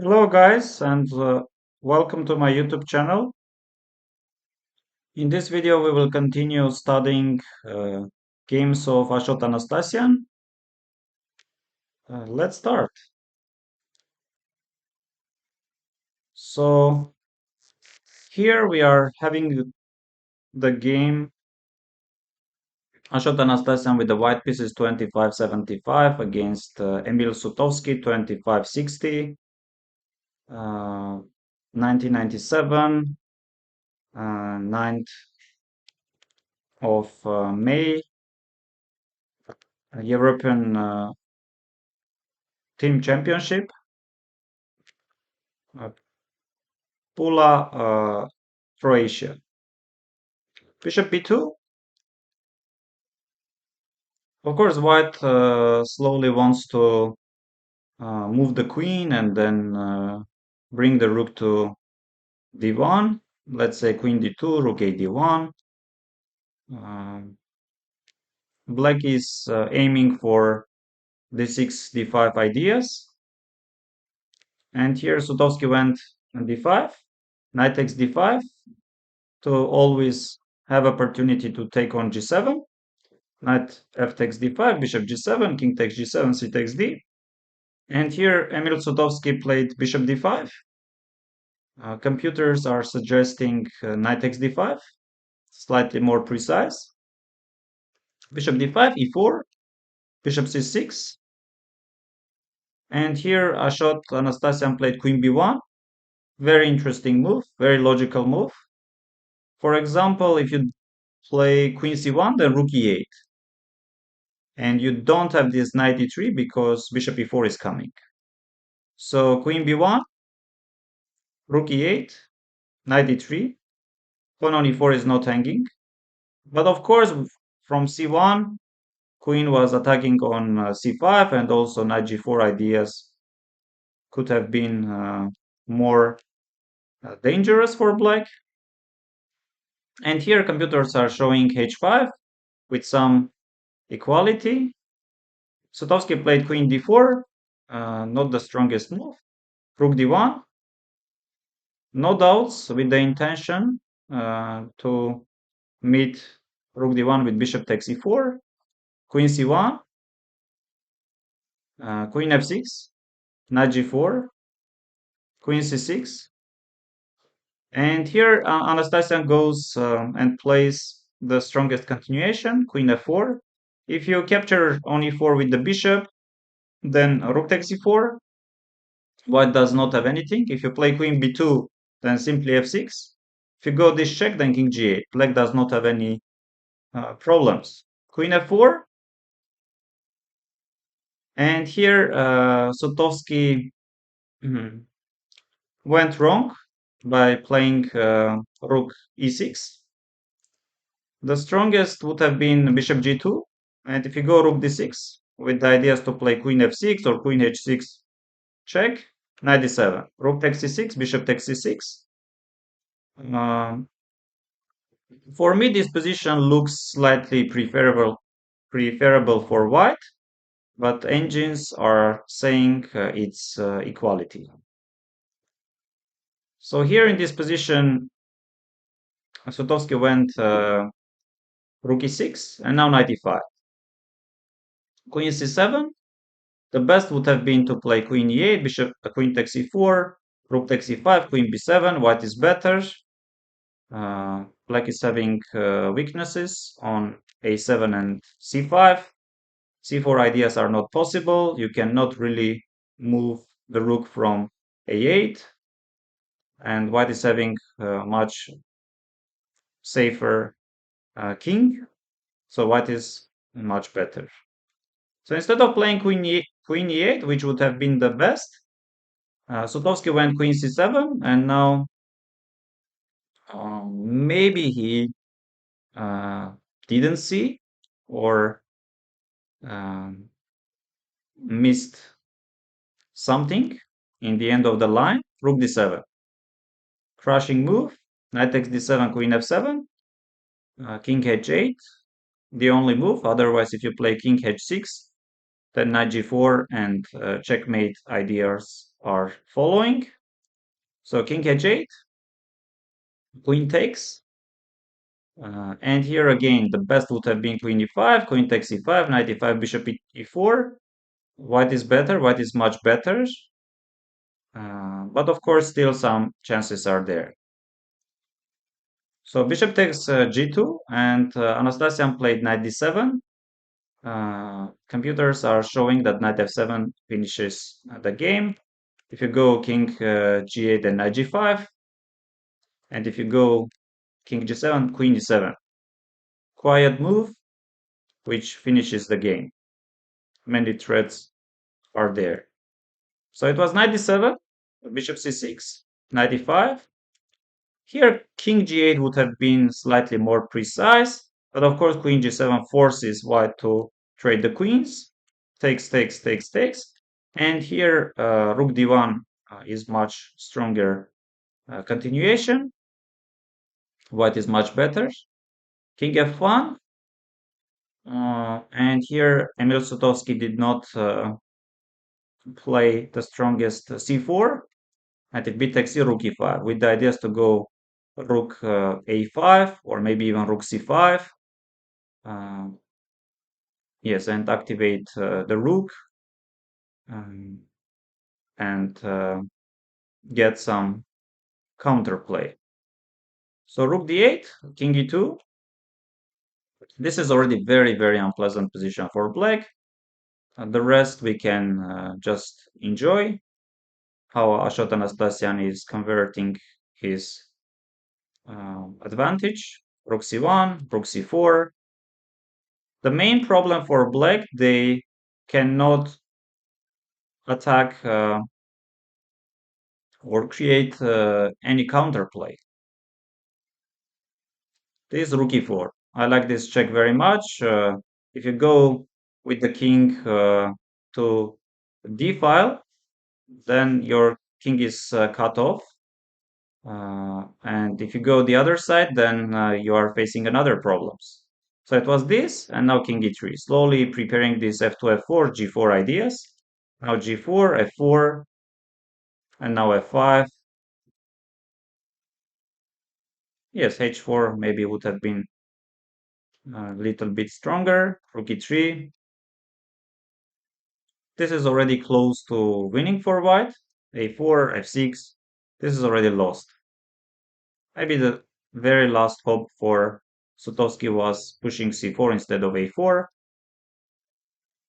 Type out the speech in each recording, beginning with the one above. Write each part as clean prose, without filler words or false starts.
Hello guys and welcome to my YouTube channel. In this video we will continue studying games of Ashot Anastasian. Let's start. So here we are having the game Ashot Anastasian with the white pieces 25-75 against Emil Sutovsky 25-60, 1997, 9th of May, European Team Championship, Pula, Croatia. Bishop b2. Of course, white slowly wants to move the queen and then bring the rook to d1. Let's say queen d2, rook a d1. Black is aiming for d6, d5 ideas. And here Sutovsky went on d5, knight takes d5 to always have opportunity to take on g7. Knight f takes d5, bishop g7, king takes g7, c takes d. And here Emil Sutovsky played bishop d5. Computers are suggesting knight takes d5, slightly more precise. Bishop d5, e4, bishop c6. And here Ashot Anastasian played queen b1. Very interesting move, very logical move. For example, if you play queen c1, then rook e8. And you don't have this knight e3 because bishop e4 is coming. So queen b1, rook e8, knight e3, pawn on e4 is not hanging. But of course, from c1, queen was attacking on c5, and also knight g4 ideas could have been more dangerous for black. And here computers are showing h5 with some equality. Sutovsky played queen d4, not the strongest move. Rook d1, no doubts, with the intention to meet rook d1 with bishop takes e4, queen c1, queen f6, knight g4, queen c6. And here Anastasian goes and plays the strongest continuation, queen f4. If you capture on e4 with the bishop, then rook takes e4. White does not have anything. If you play queen b2, then simply f6. If you go this check, then king g8. Black does not have any problems. Queen f4. And here Sutovsky went wrong by playing rook e6. The strongest would have been bishop g2. And if you go rook d6, with the ideas to play queen f6 or queen h6 check, knight d7. Rook takes c6, bishop takes c6. For me, this position looks slightly preferable for white, but engines are saying it's equality. So here in this position, Sutovsky went rook e6, and now knight e5. Queen c7. The best would have been to play queen e8, bishop, queen takes e4, rook takes e5, queen b7. White is better. Black is having weaknesses on a7 and c5. c4 ideas are not possible. You cannot really move the rook from a8. And white is having much safer king. So white is much better. So instead of playing queen e8, which would have been the best, Sutovsky went queen c7, and now maybe he didn't see or missed something in the end of the line. Rook d7. Crushing move. Knight takes d7, queen f7, king h8. The only move. Otherwise, if you play king h6, then knight g4 and checkmate ideas are following. So king h8, queen takes. And here again, the best would have been queen e5, queen takes e5, knight e5, bishop e4. White is better, white is much better. But of course, still some chances are there. So bishop takes g2, and Anastasian played knight d7. Computers are showing that knight f7 finishes the game. If you go king g8 and knight g5, and if you go king g7, queen g7, quiet move, which finishes the game. Many threats are there. So it was knight d7, bishop c6, knight e5. Here, king g8 would have been slightly more precise, but of course, queen g7 forces white to trade the queens. Takes, takes, takes, takes. And here, rook d1 is much stronger continuation. White is much better. King f1. And here, Emil Sutovsky did not play the strongest c4. And if b takes c, rook e5, with the ideas to go rook a5 or maybe even rook c5. Yes, and activate the rook and get some counterplay. So rook d8, king e2. This is already very, very unpleasant position for black. The rest we can just enjoy how Ashot Anastasian is converting his advantage. Rook c1, rook c4. The main problem for black, they cannot attack or create any counterplay. This is rook e4. I like this check very much. If you go with the king to d file, then your king is cut off. And if you go the other side, then you are facing another problems. So it was this, and now king e3. Slowly preparing this f2, f4, g4 ideas. Now g4, f4, and now f5. Yes, h4 maybe would have been a little bit stronger. Rook e3. This is already close to winning for white. a4, f6. This is already lost. Maybe the very last hope for Sutovsky was pushing c4 instead of a4.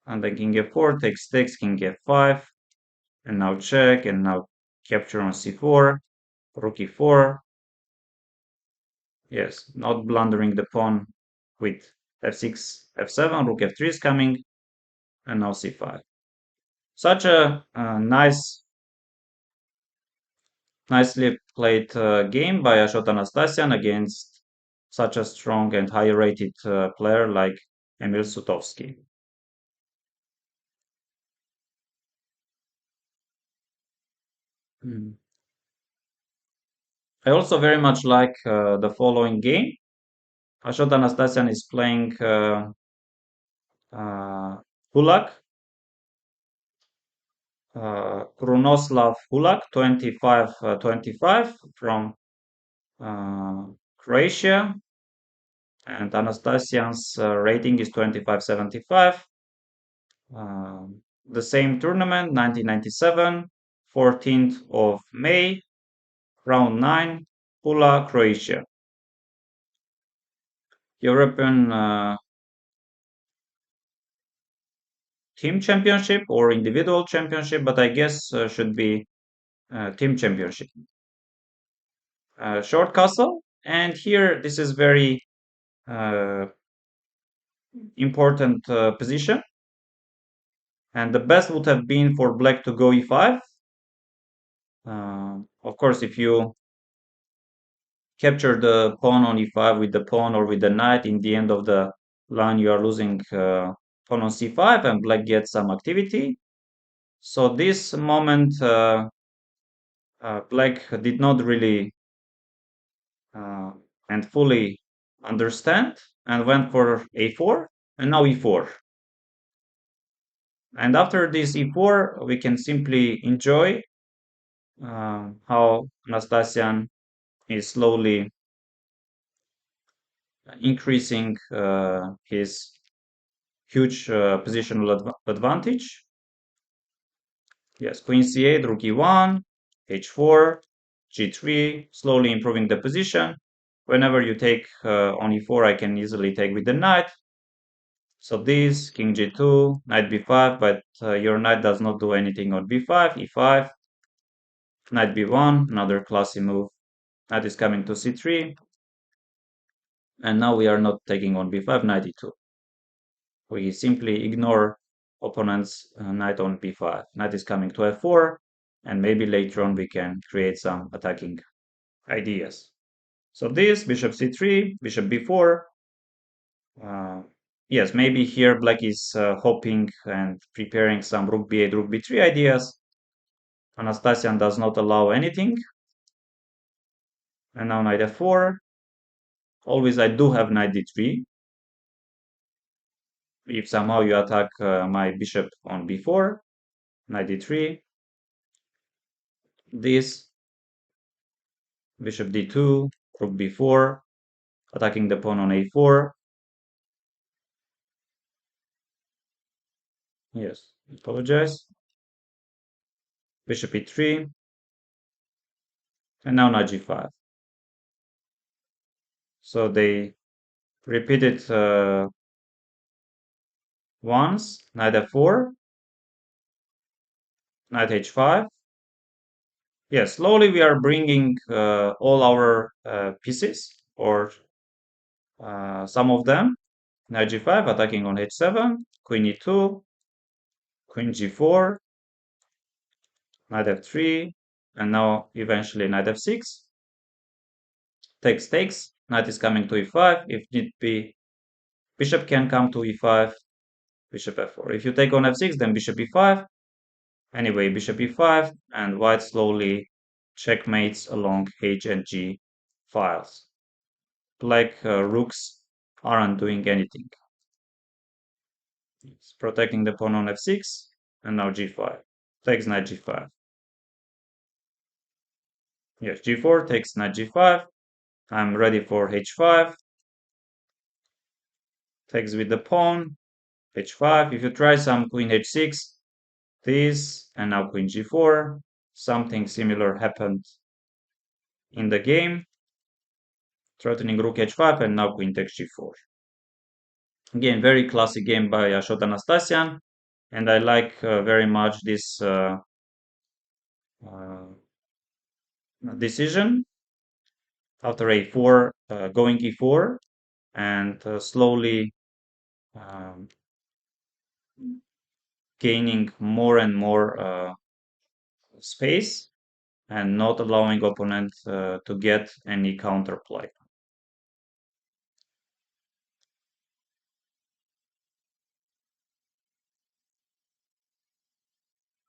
And then king f4 takes, king f5. And now check, and now capture on c4. Rook e4. Yes, not blundering the pawn with f6, f7. Rook f3 is coming. And now c5. Such a nicely played game by Ashot Anastasian against such a strong and high-rated player like Emil Sutovsky. I also very much like the following game. Ashot Anastasian is playing Hulak, Krunoslav Hulak, 25-25 from Croatia, and Anastasian's rating is 25-75. The same tournament, 1997, 14th of May, round 9, Pula, Croatia. European team championship or individual championship, but I guess should be team championship. Short castle, and here this is very important position, and the best would have been for black to go e5. Of course, if you capture the pawn on e5 with the pawn or with the knight, in the end of the line you are losing pawn on c5 and black gets some activity. So this moment black did not really and fully understand and went for a4 and now e4. And after this e4 we can simply enjoy how Anastasian is slowly increasing his huge positional advantage. Yes, queen c8, rook e1, h4, g3, slowly improving the position. Whenever you take on e4, I can easily take with the knight. So this, king g2, knight b5, but your knight does not do anything on b5, e5, knight b1, another classy move. Knight is coming to c3. And now we are not taking on b5, knight e2. We simply ignore opponent's knight on b5. Knight is coming to f4, and maybe later on we can create some attacking ideas. So this, bishop c3, bishop b4. Yes, maybe here black is hoping and preparing some rook b8, rook b3 ideas. Anastasian does not allow anything. And now knight f4. Always I do have knight d3. If somehow you attack my bishop on b4, knight d3. This, bishop d2, rook b4, attacking the pawn on a4. Yes, apologize. Bishop e3. And now knight g5. So they repeated once, knight f4, knight h5. Yes, slowly we are bringing all our pieces, or some of them. Knight g5, attacking on h7, queen e2, queen g4, knight f3, and now eventually knight f6. Takes, knight is coming to e5. If need be, bishop can come to e5, bishop f4. If you take on f6, then bishop e5. Anyway, bishop e5, and white slowly checkmates along h and g files. Black rooks aren't doing anything. It's protecting the pawn on f6, and now g5. Takes knight g5. Yes, g4 takes knight g5. I'm ready for h5. Takes with the pawn, h5. If you try some queen h6, this, and now queen g4, something similar happened in the game, threatening rook h5, and now queen takes g4. Again, very classic game by Ashot Anastasian, and I like very much this decision after a4, going e4, and slowly gaining more and more space and not allowing opponent to get any counterplay.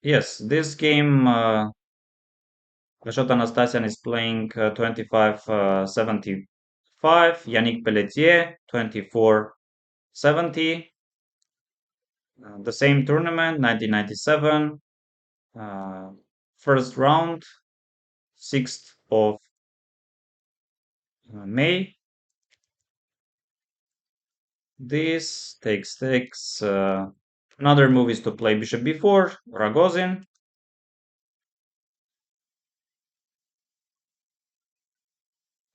Yes, this game, Ashot Anastasian is playing 25-75, Yannick Pelletier 24-70. The same tournament, 1997, first round, 6th of May. This takes. Another move is to play bishop b4, Ragozin.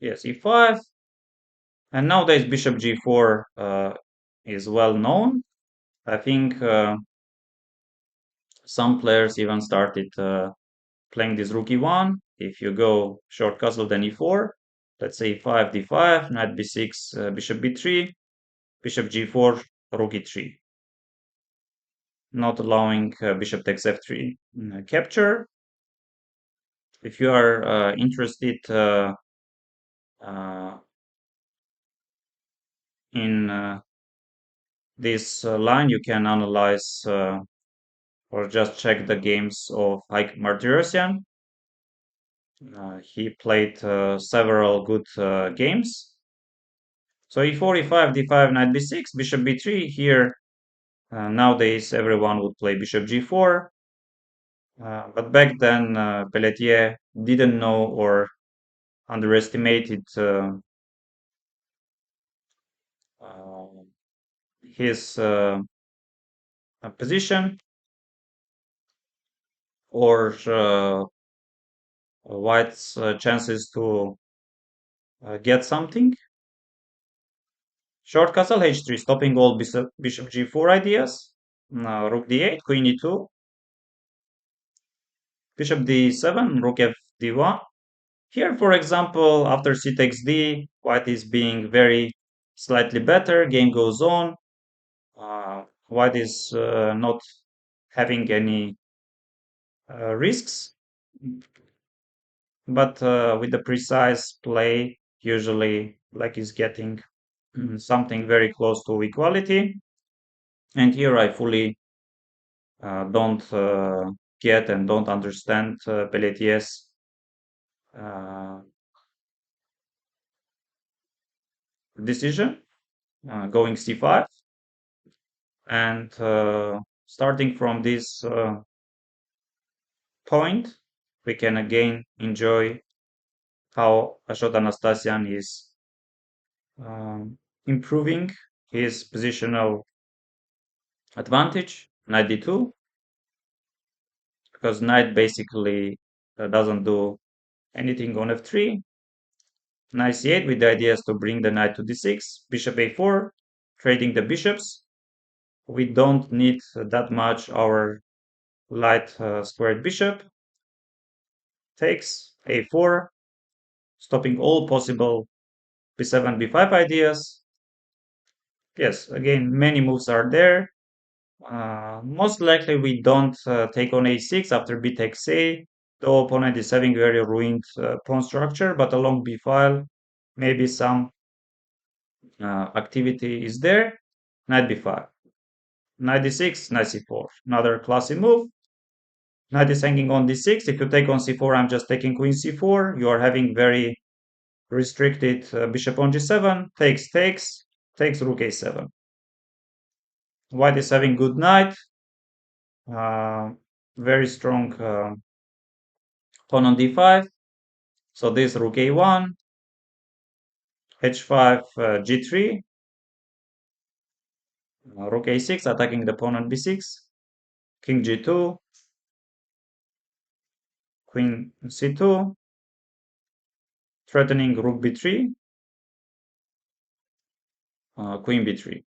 Yes, e5. And nowadays bishop g4 is well known. I think some players even started playing this rook e1. If you go short castle, then e4. Let's say e5, d5, knight b6, bishop b3, bishop g4, rook e3. Not allowing bishop takes f3 capture. If you are interested in this line, you can analyze or just check the games of Ike Martirosyan. He played several good games. So e4, e5, d5, knight b6, bishop b3. Here, nowadays, everyone would play bishop g4. But back then, Pelletier didn't know or underestimated uh, his position or white's chances to get something. Short castle h3, stopping all bishop g4 ideas. Now rook d8, queen e2, bishop d7, rook f d1. Here, for example, after c takes d, white is being very slightly better. Game goes on. White is not having any risks, but with the precise play, usually black is getting something very close to equality. And here I fully don't get and don't understand Pelletier's decision, going c5. And starting from this point, we can again enjoy how Ashot Anastasian is improving his positional advantage, knight d2, because knight basically doesn't do anything on f3. Knight c8 with the idea is to bring the knight to d6, bishop a4, trading the bishops. We don't need that much our light squared bishop. Takes a4, stopping all possible b7, b5 ideas. Yes, again, many moves are there. Most likely we don't take on a6 after b takes a. The opponent is having very ruined pawn structure, but along b file, maybe some activity is there. Knight b5, knight d6, knight c4, another classy move. Knight is hanging on d6. If you take on c4, I'm just taking queen c4. You are having very restricted bishop on g7, takes rook a7. White is having good knight, very strong pawn on d5. So this rook a1, h5, g3, rook a6, attacking the pawn on b6, king g2, queen c2, threatening rook b3, queen b3.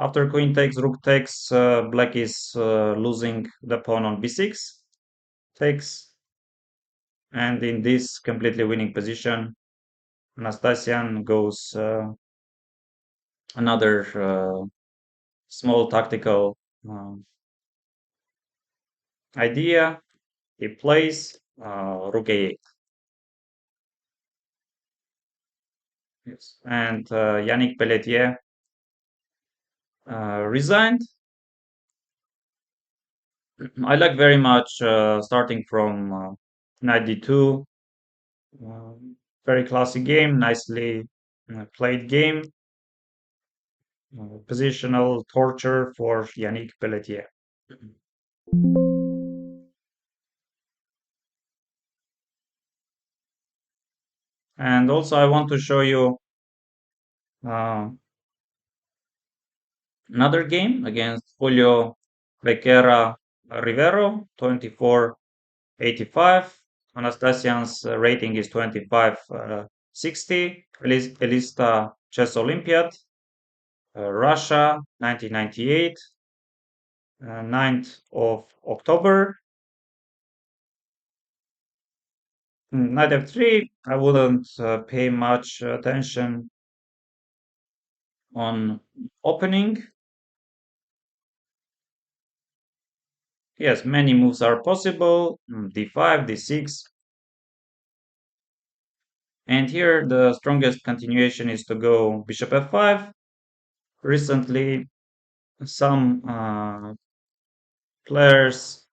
After queen takes, rook takes, black is losing the pawn on b6, takes, and in this completely winning position, Anastasian goes another small tactical idea. He plays rook a8. Yes. And Yannick Pelletier resigned. I like very much starting from knight d2. Very classic game, nicely played game. Positional torture for Yannick Pelletier. And also I want to show you another game against Julio Becerra Rivero, 2485. Anastasian's rating is 2560. Elista Chess Olympiad, Russia, 1998, 9th of October. Knight f3, I wouldn't pay much attention on opening. Yes, many moves are possible, d5, d6. And here the strongest continuation is to go bishop f5. Recently, some players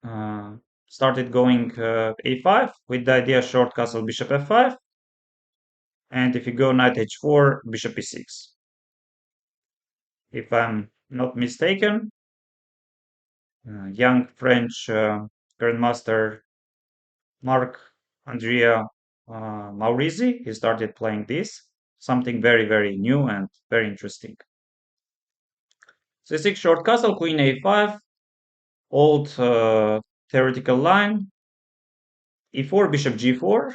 started going a5 with the idea short castle bishop f5. And if you go knight h4, bishop e6. If I'm not mistaken, young French Grandmaster Marc Andrea Maurizi. He started playing this, something very, very new and very interesting. C6 short castle, queen a5, old theoretical line, e4, bishop g4.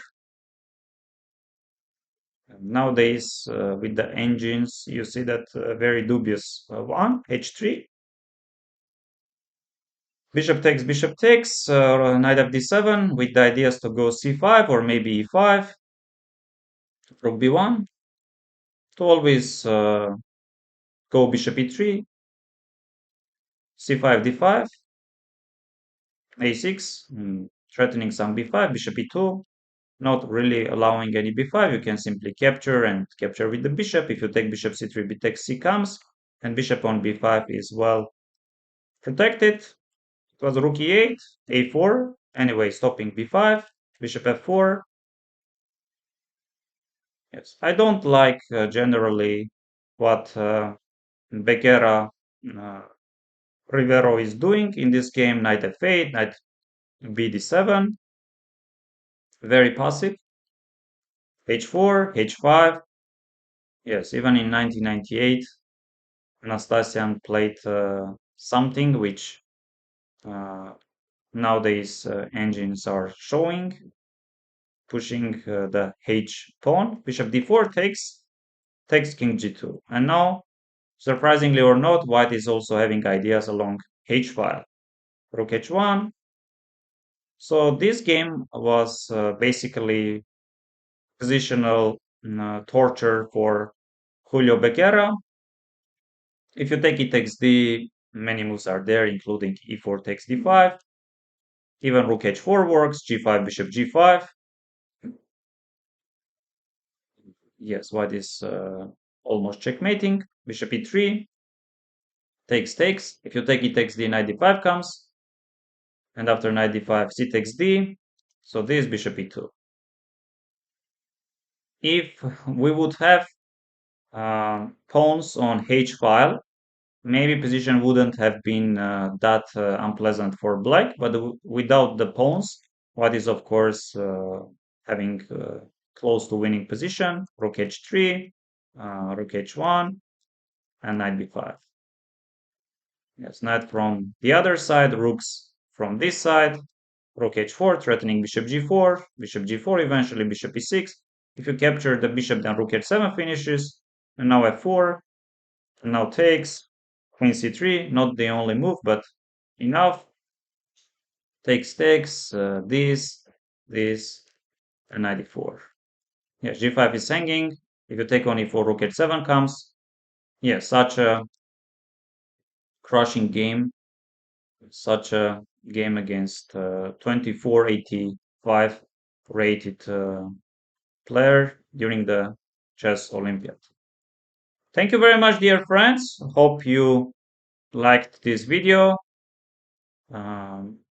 Nowadays, with the engines, you see that very dubious one, h3. Bishop takes, knight fd7 with the ideas to go c5 or maybe e5, rook b1, to always go bishop e3, c5 d5, a6, threatening some b5, bishop e2, not really allowing any b5. You can simply capture and capture with the bishop. If you take bishop c3, b takes c comes, and bishop on b5 is well protected. It was rook e8, a4, anyway, stopping b5, bishop f4. Yes, I don't like generally what Becerra Rivero is doing in this game. Knight f8, knight bd7, very passive. h4, h5. Yes, even in 1998, Anastasian played something which nowadays engines are showing, pushing the h pawn. Bishop d4 takes king g2. And now, surprisingly or not, white is also having ideas along h file. Rook h1. So this game was basically positional torture for Julio Becerra. If you take e takes d, many moves are there, including e4 takes d5. Even rook h4 works, g5, bishop g5. Yes, white is almost checkmating. Bishop e3, takes. If you take e takes d, knight d5 comes. And after knight d5, c takes d. So this bishop e2. If we would have pawns on h file, maybe position wouldn't have been that unpleasant for black, but without the pawns, white is of course having close to winning position. Rook h3, rook h1, and knight b5. Yes, knight from the other side, rooks from this side, rook h4, threatening bishop g4, bishop g4, eventually bishop e6. If you capture the bishop, then rook h7 finishes, and now f4, and now takes, queen c3, not the only move, but enough. Takes, this, and knight e4. Yeah, g5 is hanging. If you take on e4, rook h7 comes. Yeah, such a crushing game. Such a game against 2485 rated player during the chess Olympiad. Thank you very much, dear friends. Hope you liked this video.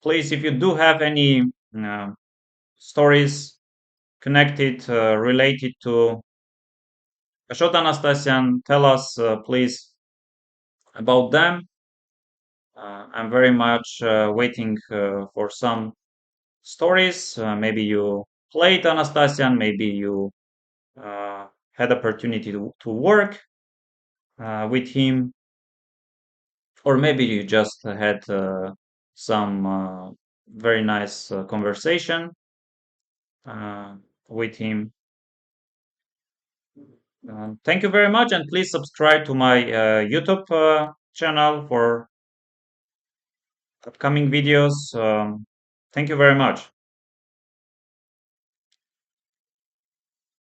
Please, if you do have any stories connected, related to Ashot Anastasian, tell us, please, about them. I'm very much waiting for some stories. Maybe you played Anastasian, maybe you had opportunity to work with him, or maybe you just had some very nice conversation with him. Thank you very much, and please subscribe to my YouTube channel for upcoming videos. Thank you very much.